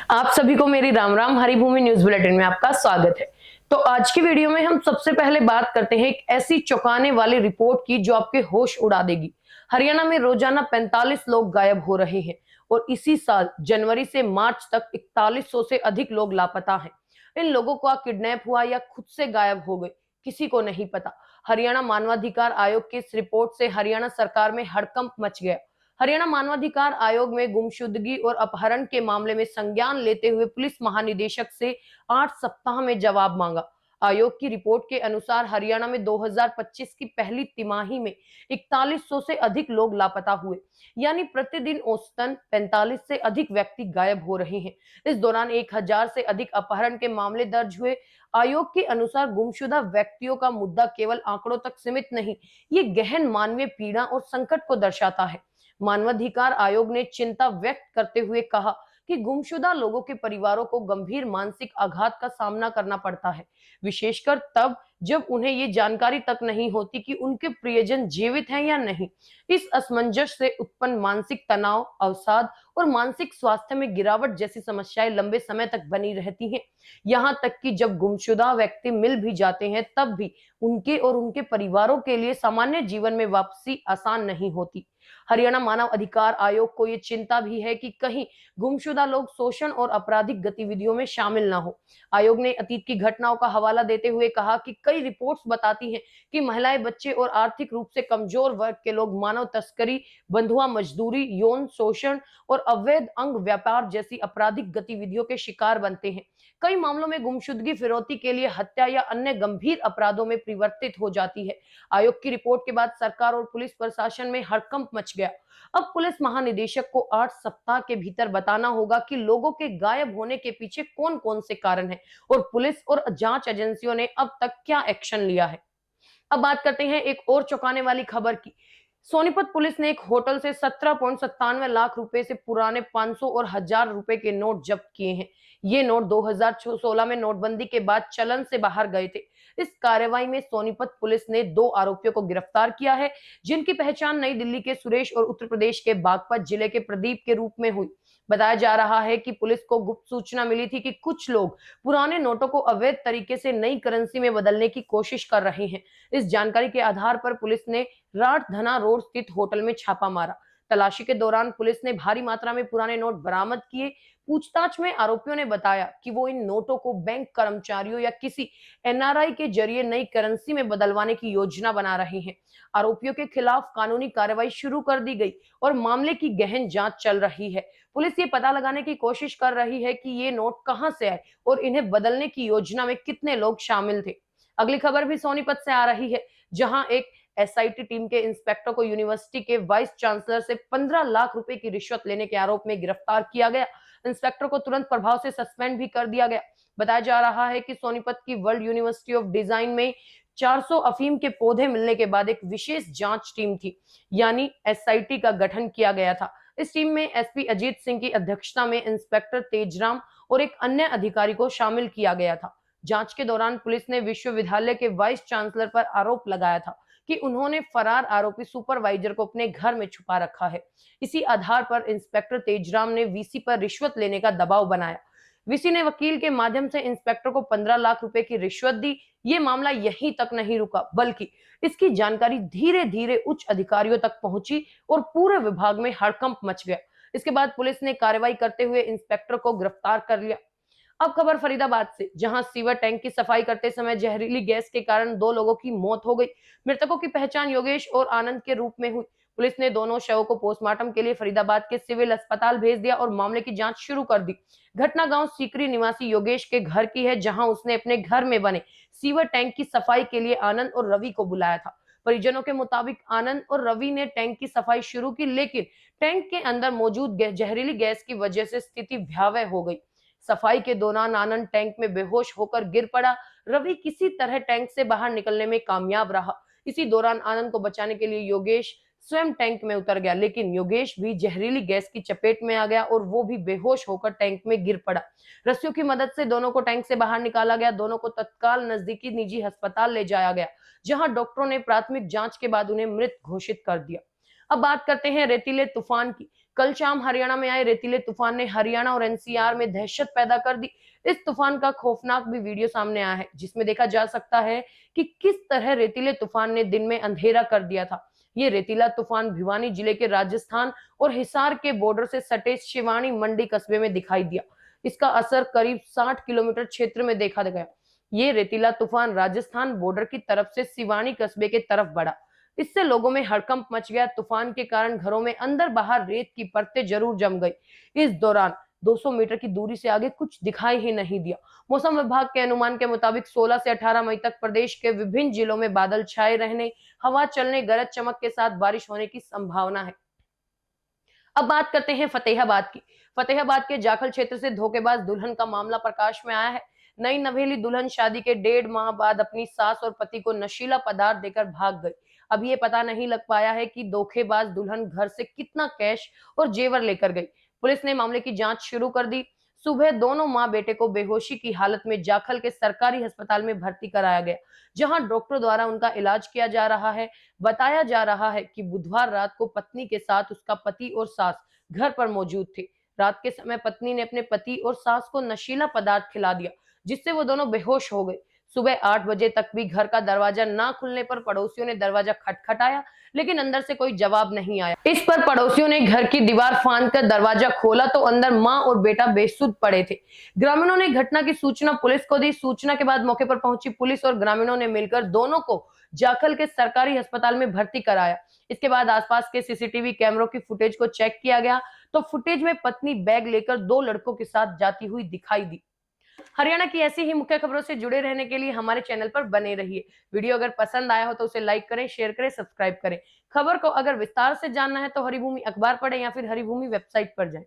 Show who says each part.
Speaker 1: आप सभी को मेरी राम राम। हरिभूमि न्यूज बुलेटिन में आपका स्वागत है। तो आज की वीडियो में हम सबसे पहले बात करते हैं एक ऐसी चौंकाने वाली रिपोर्ट की जो आपके होश उड़ा देगी। हरियाणा में रोजाना 45 लोग गायब हो रहे हैं और इसी साल जनवरी से मार्च तक 4100 से अधिक लोग लापता हैं। इन लोगों का किडनैप हुआ या खुद से गायब हो गए, किसी को नहीं पता। हरियाणा मानवाधिकार आयोग की इस रिपोर्ट से हरियाणा सरकार में हड़कंप मच गया। हरियाणा मानवाधिकार आयोग में गुमशुदगी और अपहरण के मामले में संज्ञान लेते हुए पुलिस महानिदेशक से 8 सप्ताह में जवाब मांगा। आयोग की रिपोर्ट के अनुसार हरियाणा में 2025 की पहली तिमाही में 4100 से अधिक लोग लापता हुए, यानी प्रतिदिन औसतन 45 से अधिक व्यक्ति गायब हो रहे हैं। इस दौरान 1000 से अधिक अपहरण के मामले दर्ज हुए। आयोग के अनुसार गुमशुदा व्यक्तियों का मुद्दा केवल आंकड़ों तक सीमित नहीं, ये गहन मानवीय पीड़ा और संकट को दर्शाता है। मानवाधिकार आयोग ने चिंता व्यक्त करते हुए कहा कि गुमशुदा लोगों के परिवारों को गंभीर मानसिक आघात का सामना करना पड़ता है, विशेषकर तब जब उन्हें ये जानकारी तक नहीं होती कि उनके प्रियजन जीवित हैं या नहीं। इस असमंजस से उत्पन्न मानसिक तनाव, अवसाद और मानसिक स्वास्थ्य में गिरावट जैसी समस्याएं लंबे समय तक बनी रहती हैं। यहाँ तक कि जब गुमशुदा व्यक्ति मिल भी जाते हैं, तब भी उनके और उनके परिवारों के लिए सामान्य जीवन में वापसी आसान नहीं होती। हरियाणा मानव अधिकार आयोग को ये चिंता भी है कि कहीं गुमशुदा लोग शोषण और आपराधिक गतिविधियों में शामिल न हो। आयोग ने अतीत की घटनाओं का हवाला देते हुए कहा कि कई रिपोर्ट्स बताती हैं कि महिलाएं, बच्चे और आर्थिक रूप से कमजोर वर्ग के लोग मानव तस्करी, बंधुआ मजदूरी, यौन शोषण और अवैध अंग व्यापार जैसी आपराधिक गतिविधियों के शिकार बनते हैं। कई मामलों में गुमशुदगी फिरौती के लिए हत्या या अन्य गंभीर अपराधों में परिवर्तित हो जाती है। आयोग की रिपोर्ट के बाद सरकार और पुलिस प्रशासन में हड़कंप मच गया। अब पुलिस महानिदेशक को 8 सप्ताह के भीतर बताना होगा कि लोगों के गायब होने के पीछे कौन-कौन से कारण हैं और पुलिस और जांच एजेंसियों ने अब तक क्या एक्शन लिया है। अब बात करते हैं एक और चौंकाने वाली खबर की। सोनीपत पुलिस ने एक होटल से 17.97 लाख रुपए से पुराने 500 और 1000 रुपए के नोट जब्त किए हैं। ये नोट 2016 में नोटबंदी के बाद चलन से बाहर गए थे। इस कार्रवाई में सोनीपत पुलिस ने 2 आरोपियों को गिरफ्तार किया है, जिनकी पहचान नई दिल्ली के सुरेश और उत्तर प्रदेश के बागपत जिले के प्रदीप के रूप में हुई। बताया जा रहा है कि पुलिस को गुप्त सूचना मिली थी कि कुछ लोग पुराने नोटों को अवैध तरीके से नई करेंसी में बदलने की कोशिश कर रहे हैं। इस जानकारी के आधार पर पुलिस ने राठधना रोड स्थित होटल में छापा मारा। तलाशी के दौरान पुलिस ने भारी मात्रा में पुराने नोट बरामद किए। पूछताछ में आरोपियों ने बताया कि वो इन नोटों को बैंक कर्मचारियों या किसी एनआरआई के जरिए नई करेंसी में बदलवाने की योजना बना रहे हैं। आरोपियों के खिलाफ कानूनी कार्रवाई शुरू कर दी गई और मामले की गहन जांच चल रही है। पुलिस ये पता लगाने की कोशिश कर रही है कि ये नोट कहां से आए और इन्हें बदलने की योजना में कितने लोग शामिल थे। अगली खबर भी सोनीपत से आ रही है, जहां एक एसआईटी टीम के इंस्पेक्टर को यूनिवर्सिटी के वाइस चांसलर से 15 लाख रुपए की रिश्वत लेने के आरोप में गिरफ्तार किया गया। इंस्पेक्टर को तुरंत प्रभाव से सस्पेंड भी कर दिया गया। बताया जा रहा है कि सोनीपत की वर्ल्ड यूनिवर्सिटी ऑफ डिजाइन में 400 अफीम के पौधे मिलने के बाद एक विशेष जांच टीम थी, यानी एसआईटी का गठन किया गया था। इस टीम में एसपी अजीत सिंह की अध्यक्षता में इंस्पेक्टर तेजराम और एक अन्य अधिकारी को शामिल किया गया था। जांच के दौरान पुलिस ने विश्वविद्यालय के वाइस चांसलर पर आरोप लगाया था कि उन्होंने फरार आरोपी सुपरवाइजर को अपने घर में छुपा रखा है। इसी आधार पर इंस्पेक्टर तेजराम ने वीसी पर रिश्वत लेने का दबाव बनाया। वीसी ने वकील के माध्यम से इंस्पेक्टर को 15 लाख रुपए की रिश्वत दी। ये मामला यहीं तक नहीं रुका, बल्कि इसकी जानकारी धीरे धीरे उच्च अधिकारियों तक पहुंची और पूरे विभाग में हड़कंप मच गया। इसके बाद पुलिस ने कार्रवाई करते हुए इंस्पेक्टर को गिरफ्तार कर लिया। अब खबर फरीदाबाद से, जहां सीवर टैंक की सफाई करते समय जहरीली गैस के कारण 2 लोगों की मौत हो गई। मृतकों की पहचान योगेश और आनंद के रूप में हुई। पुलिस ने दोनों शवों को पोस्टमार्टम के लिए फरीदाबाद के सिविल अस्पताल भेज दिया और मामले की जांच शुरू कर दी। घटना गांव सीकरी निवासी योगेश के घर की है, जहां उसने अपने घर में बने सीवर टैंक की सफाई के लिए आनंद और रवि को बुलाया था। परिजनों के मुताबिक आनंद और रवि ने टैंक की सफाई शुरू की, लेकिन टैंक के अंदर मौजूद जहरीली गैस की वजह से स्थिति भयावह हो गई। सफाई के दौरान आनंद टैंक में बेहोश होकर गिर पड़ा। रवि किसी तरह टैंक से बाहर निकलने में कामयाब रहा। इसी दौरान आनंद को बचाने के लिए योगेश स्वयं टैंक में उतर गया, लेकिन योगेश भी जहरीली गैस की चपेट में आ गया और वो भी बेहोश होकर टैंक में गिर पड़ा। रस्सियों की मदद से दोनों को टैंक से बाहर निकाला गया। दोनों को तत्काल नजदीकी निजी अस्पताल ले जाया गया, जहां डॉक्टरों ने प्राथमिक जांच के बाद उन्हें मृत घोषित कर दिया। अब बात करते हैं रेतीले तूफान की। कल शाम हरियाणा में आए रेतीले तूफान ने हरियाणा और एनसीआर में दहशत पैदा कर दी। इस तूफान का खौफनाक भी वीडियो सामने आया है, जिसमें देखा जा सकता है कि किस तरह रेतीले तूफान ने दिन में अंधेरा कर दिया था। ये रेतीला तूफान भिवानी जिले के राजस्थान और हिसार के बॉर्डर से सटे शिवानी मंडी कस्बे में दिखाई दिया। इसका असर करीब 60 किलोमीटर क्षेत्र में देखा गया। ये रेतीला तूफान राजस्थान बॉर्डर की तरफ से सिवानी कस्बे के तरफ बढ़ा। इससे लोगों में हड़कंप मच गया। तूफान के कारण घरों में अंदर बाहर रेत की परतें जरूर जम गई। इस दौरान 200 मीटर की दूरी से आगे कुछ दिखाई ही नहीं दिया। मौसम विभाग के अनुमान के मुताबिक 16 से 18 मई तक प्रदेश के विभिन्न जिलों में बादल छाए रहने, हवा चलने, गरज चमक के साथ बारिश होने की संभावना है। अब बात करते हैं फतेहाबाद की। फतेहाबाद के जाखल क्षेत्र से धोखेबाज दुल्हन का मामला प्रकाश में आया है। नई नवेली दुल्हन शादी के 1.5 माह बाद अपनी सास और पति को नशीला पदार्थ देकर भाग गई। अब ये पता नहीं लग पाया है कि धोखेबाज दुल्हन घर से कितना कैश और जेवर लेकर गई। पुलिस ने मामले की जांच शुरू कर दी। सुबह दोनों मां बेटे को बेहोशी की हालत में जाखल के सरकारी अस्पताल में भर्ती कराया गया, जहां डॉक्टर द्वारा उनका इलाज किया जा रहा है। बताया जा रहा है कि बुधवार रात को पत्नी के साथ उसका पति और सास घर पर मौजूद थे। रात के समय पत्नी ने अपने पति और सास को नशीला पदार्थ खिला दिया, जिससे वो दोनों बेहोश हो गए। सुबह 8 बजे तक भी घर का दरवाजा ना खुलने पर पड़ोसियों ने दरवाजा खटखटाया, लेकिन अंदर से कोई जवाब नहीं आया। इस पर पड़ोसियों ने घर की दीवार फांदकर दरवाजा खोला तो अंदर मां और बेटा बेसुध पड़े थे। ग्रामीणों ने घटना की सूचना पुलिस को दी। सूचना के बाद मौके पर पहुंची पुलिस और ग्रामीणों ने मिलकर दोनों को जाखल के सरकारी अस्पताल में भर्ती कराया। इसके बाद आसपास के सीसीटीवी कैमरों की फुटेज को चेक किया गया तो फुटेज में पत्नी बैग लेकर 2 लड़कों के साथ जाती हुई दिखाई दी। हरियाणा की ऐसी ही मुख्य खबरों से जुड़े रहने के लिए हमारे चैनल पर बने रहिए। वीडियो अगर पसंद आया हो तो उसे लाइक करें, शेयर करें, सब्सक्राइब करें। खबर को अगर विस्तार से जानना है तो हरिभूमि अखबार पढ़ें या फिर हरिभूमि वेबसाइट पर जाएं।